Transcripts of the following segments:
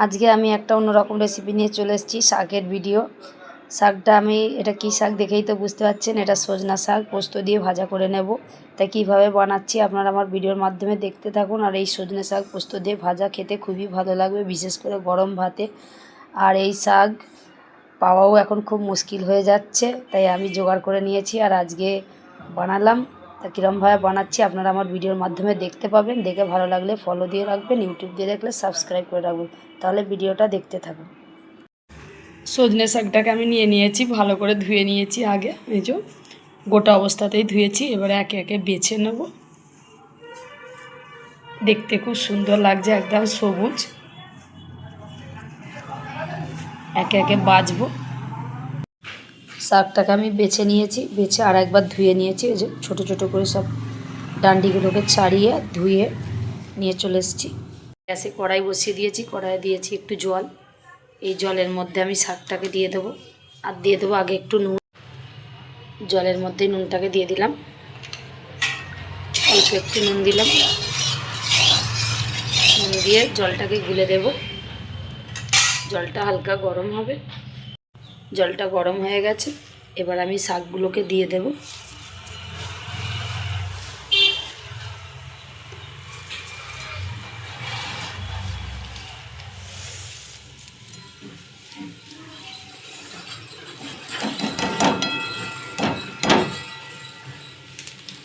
আজকে আমি একটা অন্যরকম রেসিপি নিয়ে চলে এসেছি, শাকের ভিডিও। শাকটা এটা কী শাক দেখেই তো বুঝতে পারছেন, এটা সজনা শাক পোস্ত দিয়ে ভাজা করে নেব। তাই কীভাবে বানাচ্ছি আপনারা আমার ভিডিওর মাধ্যমে দেখতে থাকুন। আর এই সজনা শাক পোস্ত দিয়ে ভাজা খেতে খুবই ভালো লাগবে, বিশেষ করে গরম ভাতে। আর এই শাক পাওয়াও এখন খুব মুশকিল হয়ে যাচ্ছে, তাই আমি জোগাড় করে নিয়েছি আর আজকে বানালাম। তা কীরমভাবে বানাচ্ছি আপনারা আমার ভিডিওর মাধ্যমে দেখতে পাবেন। দেখে ভালো লাগলে ফলো দিয়ে রাখবেন, ইউটিউব দিয়ে দেখলে সাবস্ক্রাইব করে রাখবেন। তাহলে ভিডিওটা দেখতে থাকুন। সজনে শাকটাকে আমি নিয়েছি, ভালো করে ধুয়ে নিয়েছি আগে, এই যে গোটা অবস্থাতেই ধুয়েছি। এবারে একে একে বেছে নেব। দেখতে খুব সুন্দর লাগছে, একদম সবুজ। একে একে বাছবো। শাকটাকে আমি বেছে নিয়েছি, বেছে আর একবার ধুয়ে নিয়েছি। এই যে ছোটো ছোটো করে সব ডান্ডিগুলোকে ছাড়িয়ে ধুয়ে নিয়ে চলে এসেছি। গ্যাসে কড়াই বসিয়ে দিয়েছি, কড়াইয়ে দিয়েছি একটু জল। এই জলের মধ্যে আমি শাকটাকে দিয়ে দেবো, আর দিয়ে দেবো আগে একটু নুন। জলের মধ্যে নুনটাকে দিয়ে দিলাম, অল্প একটু নুন দিলাম। নুন দিয়ে জলটাকে গুলে দেব। জলটা হালকা গরম হবে। জলটা গরম হয়ে গেছে, এবার আমি শাকগুলোকে দিয়ে দেব।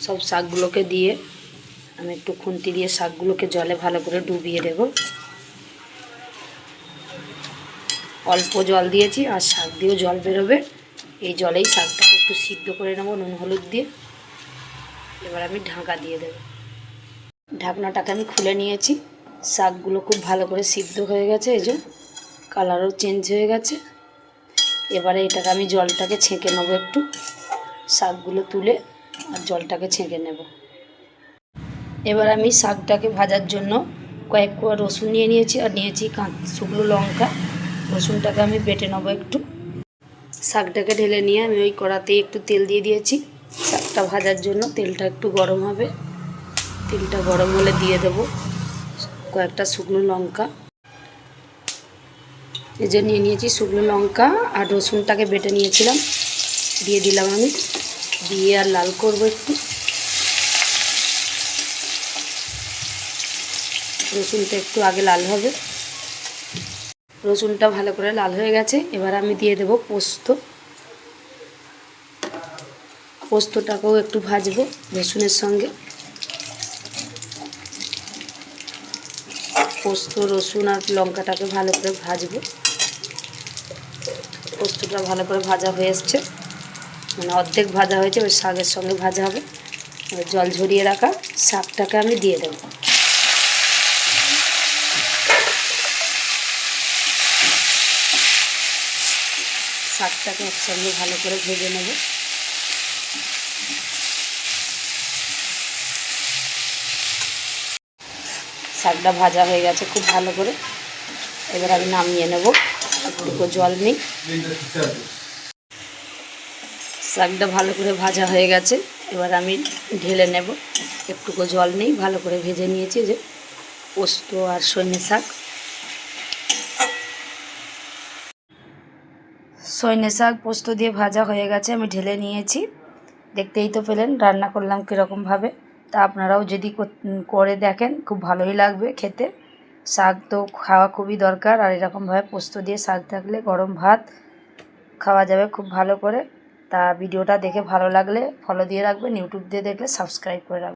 সব শাকগুলোকে দিয়ে আমি একটু খুন্তি দিয়ে শাকগুলোকে জলে ভালো করে ডুবিয়ে দেব। অল্প জল দিয়েছি, আর শাক দিয়েও জল বেরোবে। এই জলেই শাকটাকে একটু সিদ্ধ করে নেব নুন হলুদ দিয়ে। এবার আমি ঢাকা দিয়ে দেব। ঢাকনাটাকে আমি খুলে নিয়েছি। শাকগুলো খুব ভালো করে সিদ্ধ হয়ে গেছে, এই যে কালারও চেঞ্জ হয়ে গেছে। এবারে এটাকে আমি জলটাকে ছেঁকে নেব একটু। শাকগুলো তুলে আর জলটাকে ছেঁকে নেব। এবার আমি শাকটাকে ভাজার জন্য কয়েক কোয়া রসুন নিয়ে নিয়েছি, আর নিয়েছি শুকনো লঙ্কা। রসুনটাকে আমি বেটে নেবো একটু। শাকটাকে ঢেলে নিয়ে আমি ওই কড়াতেই একটু তেল দিয়ে দিয়েছি শাকটা ভাজার জন্য। তেলটা একটু গরম হবে, তেলটা গরম হলে দিয়ে দেব কয়েকটা শুকনো লঙ্কা। এই যে নিয়ে নিয়েছি শুকনো লঙ্কা, আর রসুনটাকে বেটে নিয়েছিলাম দিয়ে দিলাম আমি। দিয়ে আর লাল করব একটু। রসুনটা একটু আগে লাল হবে। রসুনটা ভালো করে লাল হয়ে গেছে, এবার আমি দিয়ে দেব পোস্ত। পোস্তটাকেও একটু ভাজবো রসুনের সঙ্গে। পোস্ত রসুন আর লঙ্কাটাকে ভালো করে ভাজবো। পোস্তটা ভালো করে ভাজা হয়ে এসছে, মানে অর্ধেক ভাজা হয়েছে। ওই শাকের সঙ্গে ভাজা হবে। এবার জল ঝরিয়ে রাখা শাকটাকে আমি দিয়ে দেব। শাকটাকে একসঙ্গে ভালো করে ভেজে নেব। শাকটা ভাজা হয়ে গেছে খুব ভালো করে। এবার আমি নামিয়ে নেব, একটুকু জল নেই। শাকটা ভালো করে ভাজা হয়ে গেছে, এবার আমি ঢেলে নেব। একটুকু জল নেই, ভালো করে ভেজে নিয়েছি। যে পোস্ত আর সজনে শাক, সজনে শাক পোস্ত দিয়ে ভাজা হয়ে গেছে, আমি ঢেলে নিয়েছি। দেখতেই তো পেলেন রান্না করলাম কীরকমভাবে। তা আপনারাও যদি করে দেখেন খুব ভালোই লাগবে খেতে। শাক তো খাওয়া খুবই দরকার, আর এরকমভাবে পোস্ত দিয়ে শাক থাকলে গরম ভাত খাওয়া যাবে খুব ভালো করে। তা ভিডিওটা দেখে ভালো লাগলে ফলো দিয়ে রাখবেন, ইউটিউব দিয়ে দেখলে সাবস্ক্রাইব করে রাখবেন।